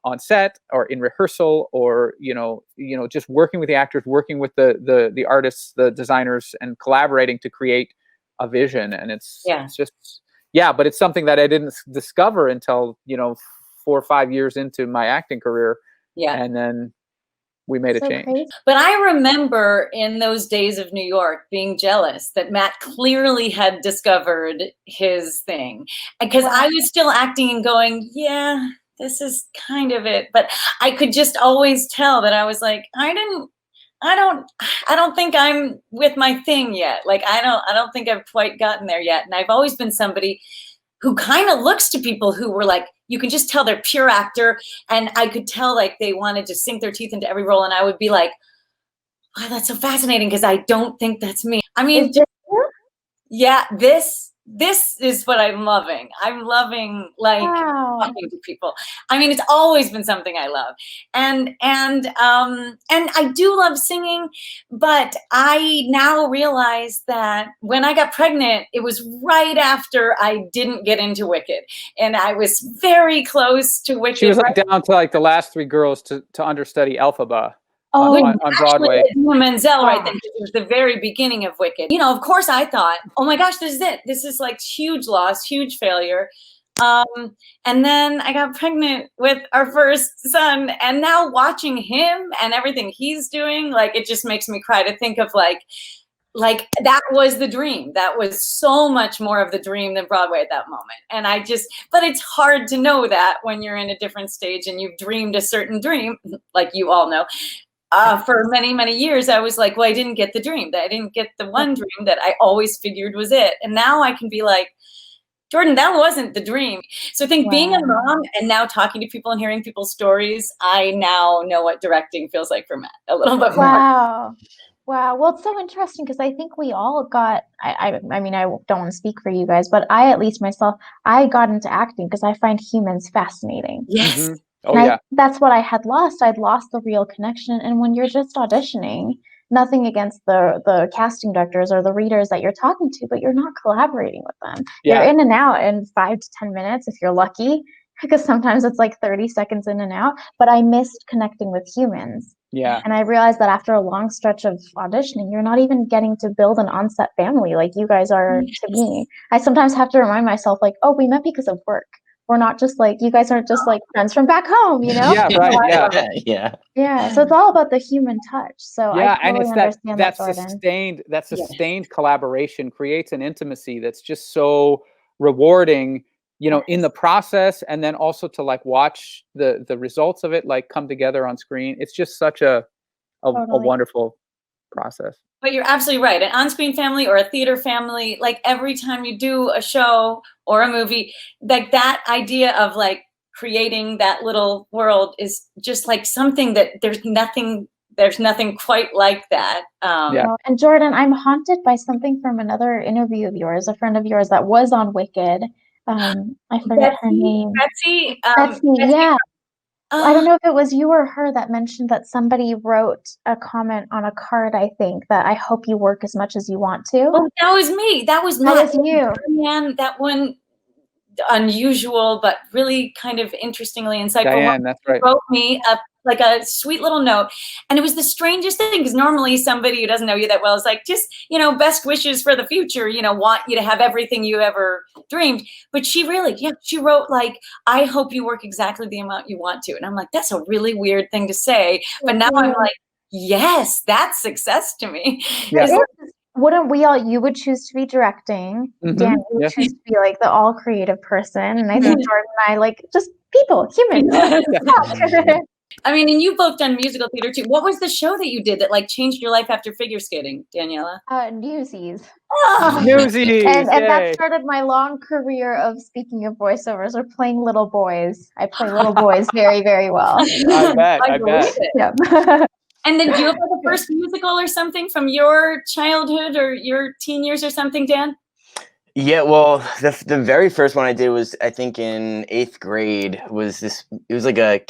on set or in rehearsal, or just working with the actors, working with the artists, the designers, and collaborating to create a vision. And it's just but it's something that I didn't discover until 4 or 5 years into my acting career. Yeah. And then we made a change. Crazy. But I remember in those days of New York being jealous that Matt clearly had discovered his thing. Because I was still acting and going, yeah, this is kind of it. But I could just always tell that I was like, I don't think I'm with my thing yet. Like, I don't think I've quite gotten there yet. And I've always been somebody who kind of looks to people who were like, you can just tell they're pure actor. And I could tell like they wanted to sink their teeth into every role. And I would be like, wow, that's so fascinating, because I don't think that's me. I mean, this is what I'm loving. I'm loving like talking to people. I mean, it's always been something I love. And I do love singing, but I now realize that when I got pregnant, it was right after I didn't get into Wicked. And I was very close to Wicked. She was like down to like the last 3 girls to understudy Elphaba. Oh, on Broadway. Menzel, right then. It was the very beginning of Wicked. Of course I thought, oh my gosh, this is it. This is like huge loss, huge failure. And then I got pregnant with our first son, and now watching him and everything he's doing, like it just makes me cry to think of like that was the dream. That was so much more of the dream than Broadway at that moment. And but it's hard to know that when you're in a different stage and you've dreamed a certain dream, like you all know. For many, many years, I was like, well, I didn't get the dream. I didn't get the one dream that I always figured was it. And now I can be like, Jordan, that wasn't the dream. So I think being a mom and now talking to people and hearing people's stories, I now know what directing feels like for Matt a little bit more. Wow. Well, it's so interesting because I think we all got, I mean, I don't want to speak for you guys, but I, at least myself, I got into acting because I find humans fascinating. Yes. Mm-hmm. Oh, that's what I had lost. I'd lost the real connection. And when you're just auditioning, nothing against the casting directors or the readers that you're talking to, but you're not collaborating with them. You're in and out in 5 to 10 minutes if you're lucky, because sometimes it's like 30 seconds in and out. But I missed connecting with humans. Yeah. And I realized that after a long stretch of auditioning, you're not even getting to build an on-set family like you guys are to me. I sometimes have to remind myself, like, oh, we met because of work. we're not just like, you guys aren't just like friends from back home, you know? Yeah, right. Yeah. So it's all about the human touch. So Yeah, I and totally it's understand that, Jordan. that sustained collaboration creates an intimacy that's just so rewarding, in the process, and then also to like watch the results of it like come together on screen. It's just such a wonderful process. But you're absolutely right. An on-screen family or a theater family, like every time you do a show or a movie, like that idea of like creating that little world is just like something that there's nothing quite like that. And Jordan, I'm haunted by something from another interview of yours, a friend of yours that was on Wicked. I forget her name. Betsy. Yeah. I don't know if it was you or her that mentioned that somebody wrote a comment on a card, I think, that I hope you work as much as you want to. Oh, that was me. That was you. Man, that one unusual, but really kind of interestingly insightful. Diane, that's right. Wrote me like a sweet little note, and it was the strangest thing because normally somebody who doesn't know you that well is like, just best wishes for the future, want you to have everything you ever dreamed. But she really, she wrote like, I hope you work exactly the amount you want to, and I'm like, that's a really weird thing to say, but now I'm like, yes, that's success to me. Wouldn't we all, you would choose to be directing, Dan, you would choose to be like the all creative person, and I think Jordan and I like just people, humans. I mean, and you've both done musical theater too. What was the show that you did that like changed your life after figure skating, Daniela? Newsies. Newsies. And that started my long career of, speaking of voiceovers, or playing little boys. I play little boys very, very well. I bet. Yep. And then do you have like a first musical or something from your childhood or your teen years or something, Dan? Yeah, well, the very first one I did was, I think in 8th grade, it was like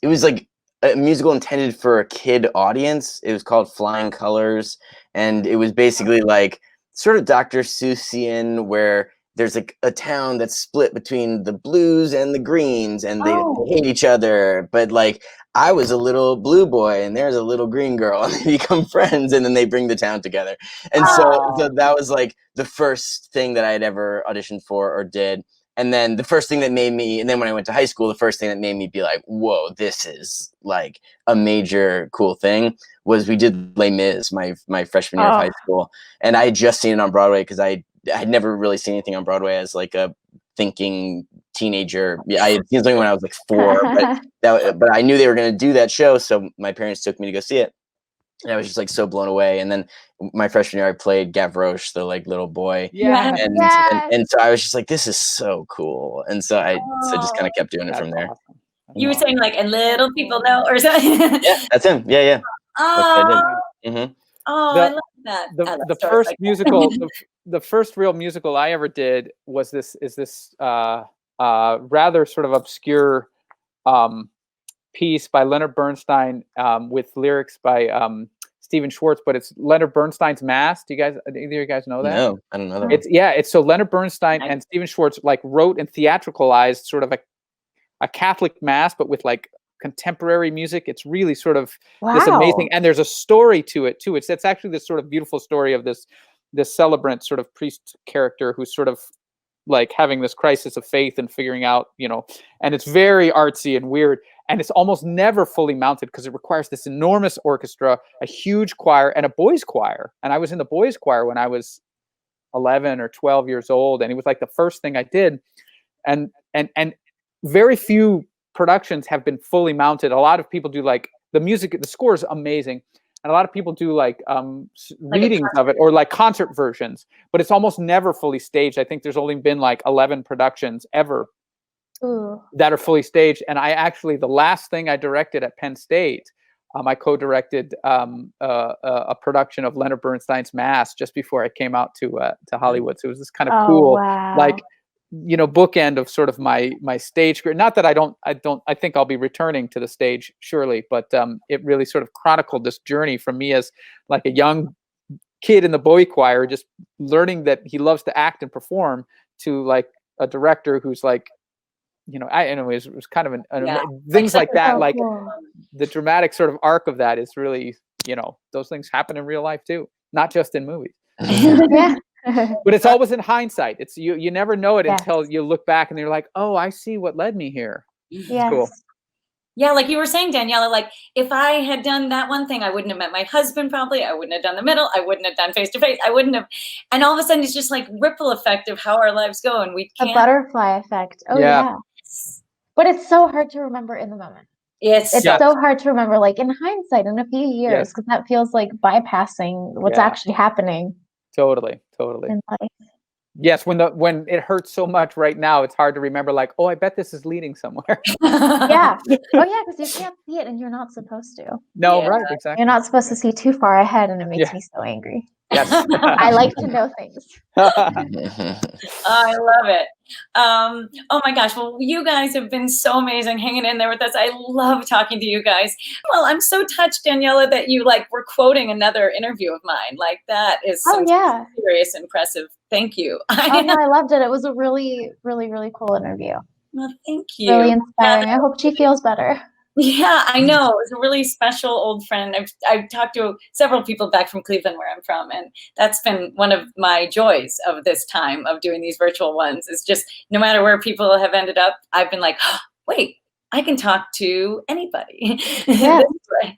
it was like a musical intended for a kid audience. It was called Flying Colors, and it was basically like sort of Dr. Seussian, where there's like a town that's split between the blues and the greens, and they hate each other, but like I was a little blue boy and there's a little green girl, and they become friends, and then they bring the town together. And so that was like the first thing that I had ever auditioned for or did. And then the first thing that made me, and then when I went to high school, the first thing that made me be like, whoa, this is like a major cool thing, was we did Les Mis my freshman year of high school. And I had just seen it on Broadway because I had never really seen anything on Broadway as like a thinking teenager. Yeah, I had seen something when I was like 4, but I knew they were going to do that show, so my parents took me to go see it, and I was just like so blown away. And then my freshman year, I played Gavroche, the like little boy, and so I was just like, this is so cool, and so I just kind of kept doing it from there. Awesome. You were saying like, and little people know, or something. Yeah, that's him. Yeah. I love that. The first musical, the first real musical I ever did was this rather sort of obscure piece by Leonard Bernstein with lyrics by Stephen Schwartz, but it's Leonard Bernstein's Mass. Either of you guys know that? No, I don't know that. It's so Leonard Bernstein and Stephen Schwartz like wrote and theatricalized sort of a Catholic Mass, but with like contemporary music. It's really sort of this amazing, and there's a story to it too. It's actually this sort of beautiful story of this celebrant sort of priest character who's sort of like having this crisis of faith and figuring out, and it's very artsy and weird, and it's almost never fully mounted because it requires this enormous orchestra, a huge choir, and a boys choir. And I was in the boys choir when I was 11 or 12 years old, and it was like the first thing I did, and very few productions have been fully mounted. A lot of people do like the music, the score is amazing, and a lot of people do like readings of it or like concert versions, but it's almost never fully staged. I think there's only been like 11 productions ever that are fully staged. And I actually, the last thing I directed at Penn State, I co-directed a production of Leonard Bernstein's Mass just before I came out to Hollywood. So it was this kind of cool, like, bookend of sort of my stage career. Not that I think I'll be returning to the stage surely, but it really sort of chronicled this journey from me as like a young kid in the boy choir, just learning that he loves to act and perform, to like a director who's like, it was kind of things like that. Like the dramatic sort of arc of that is really, those things happen in real life too, not just in movies. Yeah. But it's always in hindsight. It's you never know it Yes. until you look back and you're like, oh, I see what led me here. Yes. Cool. Yeah, like you were saying, Daniela, like if I had done that one thing, I wouldn't have met my husband probably. I wouldn't have done the middle. I wouldn't have done face-to-face. I wouldn't have. And all of a sudden, it's just like ripple effect of how our lives go. And we The can't. butterfly effect. Oh, Yeah. yeah. But it's so hard to remember in the moment. It's Yeah. so hard to remember, like in hindsight, in a few years, because that feels like bypassing what's Yeah. actually happening Totally. in life. Yes, when it hurts so much right now, it's hard to remember. Like, oh, I bet this is leading somewhere. Yeah. Oh, yeah, because you can't see it and you're not supposed to. No, Yeah. right, exactly. You're not supposed to see too far ahead, and it makes Yeah. me so angry. Yes. I like to know things. I love it. Oh my gosh. Well, you guys have been so amazing hanging in there with us. I love talking to you guys. Well, I'm so touched, Daniela, that you like were quoting another interview of mine. Like that is Oh, some yeah. serious impressive. Thank you. Oh, no, I loved it. It was a really, really, really cool interview. Well, thank you. Really inspiring. I hope she feels better. Yeah, I know. It was a really special old friend. I've talked to several people back from Cleveland, where I'm from, and that's been one of my joys of this time of doing these virtual ones. It's just no matter where people have ended up, I've been like, oh, wait, I can talk to anybody. Yeah. This way.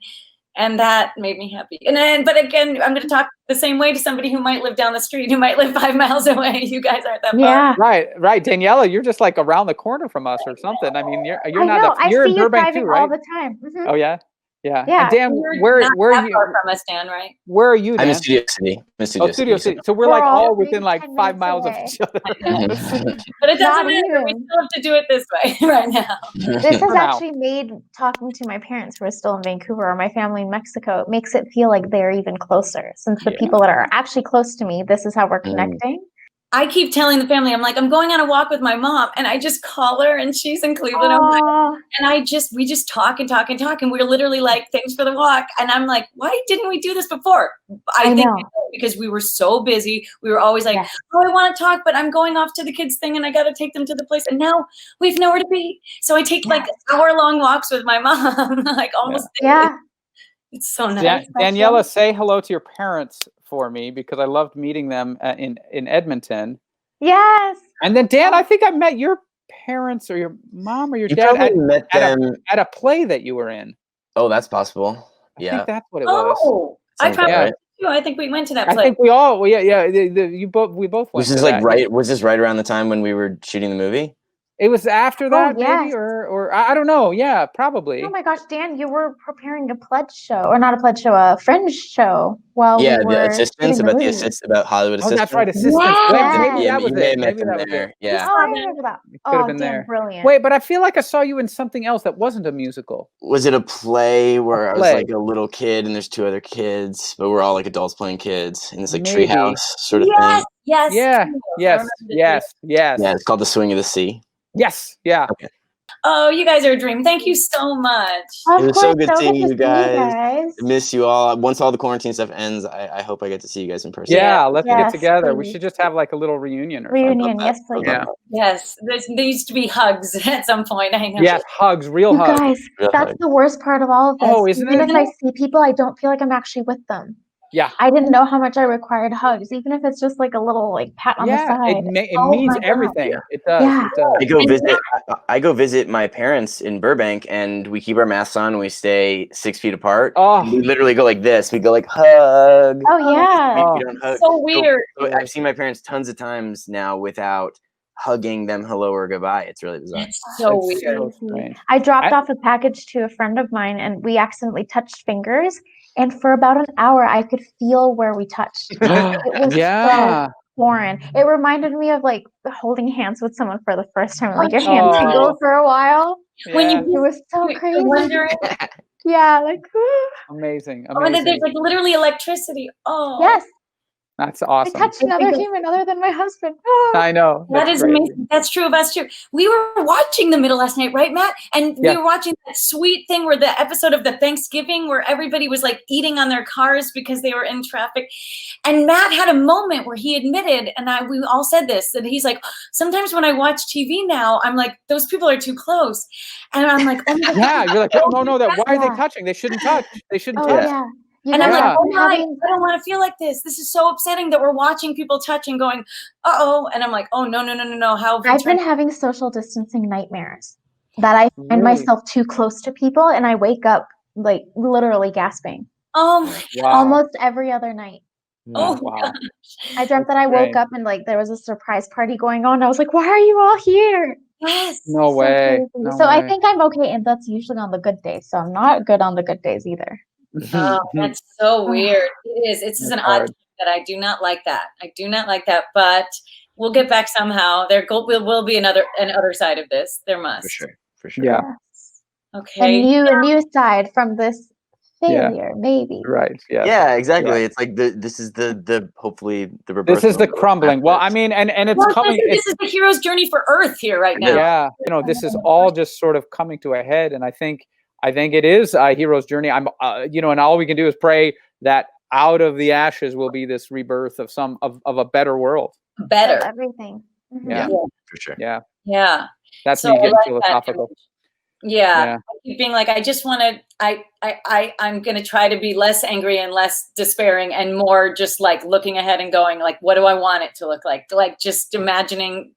And that made me happy. And then, but again, I'm going to talk the same way to somebody who might live down the street, who might live 5 miles away. You guys aren't that far. Yeah. Right. Daniela, you're just like around the corner from us or something. I mean, you're I not know. I you're see in you Burbank driving too, right? all the time. Mhm. Oh yeah. Yeah. Yeah, And Dan, You're where not are that you? far from us, Dan, right? Where are you, Dan? I'm in Studio City. Studio City. So we're We're like all all within maybe like 10 5 minutes miles away. of each other. But it doesn't Not matter. We even. still have to do it this way right now. This has For now. actually made talking to my parents who are still in Vancouver or my family in Mexico, it makes it feel like they're even closer. Since the Yeah. people that are actually close to me, this is how we're Mm. connecting. I keep telling the family, I'm like, I'm going on a walk with my mom, and I just call her, and she's in Cleveland, Aw. and we just talk and talk and talk, and we're literally like, thanks for the walk, and I'm like, why didn't we do this before? I think know. because we were so busy, we were always like, Yes. oh, I want to talk, but I'm going off to the kids thing, and I got to take them to the place, and now we've nowhere to be, so I take like hour-long walks with my mom, like almost daily. Yeah. It's so nice. Daniela, say hello to your parents for me because I loved meeting them in Edmonton. Yes. And then Dan, I think I met your parents or your mom or your You dad probably met them. at a play that you were in. Oh, that's possible. I Yeah. think that's what it was. Oh, I Sounds probably about right. do. I think we went to that I place. think we all, we both went. Was this to like that. right? Was this right around the time when we were shooting the movie? It was after that, maybe, yes. or I don't know. Yeah, probably. Oh my gosh, Dan, you were preparing a pledge show, or not a pledge show, a fringe show while Yeah, we the were assistants shooting the about the movie. about Hollywood Oh, assistants. that's right, assistants. Yes. Maybe Yeah, that was you may it. have met Maybe them that was there. it. Yeah. Oh, I remember that. It could have Oh, been Dan, there. brilliant. Wait, but I feel like I saw you in something else that wasn't a musical. Was it a play where I was play. like a little kid and there's 2 other kids, but we're all like adults playing kids in this like Maybe. treehouse sort of Yes, thing? yes, Yeah. too. I Yes. remember the Yes. Yes. Yeah, it's called The Swing of the Sea. Yes. Yeah. Oh, you guys are a dream. Thank you so much. Of It was course, so good seeing to you see guys. Miss you all. Once all the quarantine stuff ends, I hope I get to see you guys in person. Yeah. Let's Yes, get together. We please. should just have like a little reunion or Reunion, that. yes, please. Yeah. Yes, there needs to be hugs at some point. I know. something. Yes. Hugs. Real You hugs. guys, Real that's hug. the worst part of all of this. Oh, isn't Even it? if I see people, I don't feel like I'm actually with them. Yeah. I didn't know how much I required hugs, even if it's just like a little like pat on the Yeah. side. It Oh means my God. everything. Yeah. It does. Yeah. It does. I go visit my parents in Burbank, and we keep our masks on. We stay 6 feet apart. Oh. We literally go like this. We go like hug. Oh yeah. Oh. We don't hug. So weird. So I've seen my parents tons of times now without hugging them hello or goodbye. It's really bizarre. It's so It's weird. so strange. I dropped off a package to a friend of mine and we accidentally touched fingers. And for about an hour, I could feel where we touched. It was Yeah. so foreign. It reminded me of like holding hands with someone for the first time. Like your Oh. hands tingle for a while. When Yeah. It was so you're crazy. wondering, Yeah, like Amazing. oh, and then there's Amazing. like literally electricity. Oh, yes, That's I awesome. touched another human other than my husband. Oh. I know. That That's is crazy. amazing. That's true of us too. We were watching The Middle last night, right, Matt? And Yeah. we were watching that sweet thing where the episode of the Thanksgiving where everybody was like eating on their cars because they were in traffic. And Matt had a moment where he admitted, and we all said this, that he's like, sometimes when I watch TV now, I'm like, those people are too close. And I'm like, oh my God. Yeah, you're like, oh no, why are they Yeah. touching? They shouldn't touch. They shouldn't Oh touch. yeah. And I'm like, Yeah. oh my, I don't want to feel like this. This is so upsetting that we're watching people touch and going, uh-oh. And I'm like, oh, no. How have I've been having social distancing nightmares that I find myself too close to people and I wake up like literally gasping. Oh my Wow. Almost every other night. Oh wow. gosh. I dreamt that I woke up and like there was a surprise party going on. I was like, why are you all here? Yes. No way. Crazy. No So way. I think I'm okay, and that's usually on the good days. So I'm not good on the good days either. Oh, that's so weird. It is. It's an odd thing that I do not like that. I do not like that, but we'll get back somehow. There will be another side of this. There must. For sure. Yeah. Yes. Okay. A new side from this failure, maybe. Right. Yeah. Yeah, exactly. Yeah. It's like this is the hopefully the rebirth. This is the crumbling. Well, I mean, and it's coming. This is the hero's journey for Earth here right now. Yeah. This is all just sort of coming to a head, and I think it is a hero's journey. I'm, and all we can do is pray that out of the ashes will be this rebirth of of a better world. Better. Everything. Mm-hmm. Yeah. For sure. Yeah. Yeah. That's So me getting I like philosophical. Yeah. I keep being like, I just want to, I'm going to try to be less angry and less despairing and more just like looking ahead and going like, what do I want it to look like? Like just imagining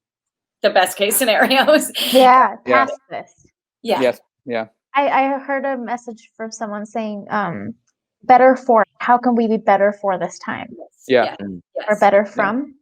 the best case scenarios. Yeah, past this. Yeah. Yes. Yeah. I heard a message from someone saying, better for, how can we be better for this time? Yeah. Yes. Or better from?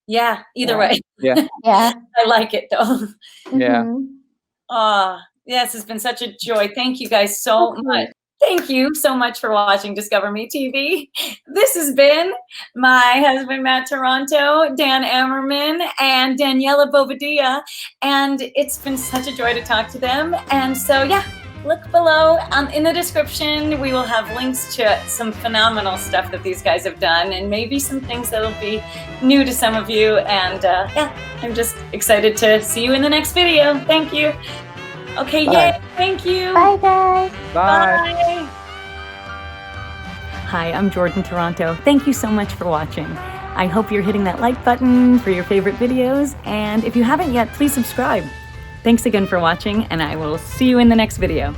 Yeah. Either way. Yeah. Yeah. I like it though. Yeah. Mm-hmm. Yes, it's been such a joy. Thank you guys so much. Thank you so much for watching Discover Me TV. This has been my husband, Matt Toronto, Dan Amerman, and Daniela Bobadilla. And it's been such a joy to talk to them. And so, yeah, look below in the description. We will have links to some phenomenal stuff that these guys have done and maybe some things that will be new to some of you. And yeah, I'm just excited to see you in the next video. Thank you. Okay, yay. Thank you. Bye, guys. Bye. Hi, I'm Jordan Toronto. Thank you so much for watching. I hope you're hitting that like button for your favorite videos. And if you haven't yet, please subscribe. Thanks again for watching, and I will see you in the next video.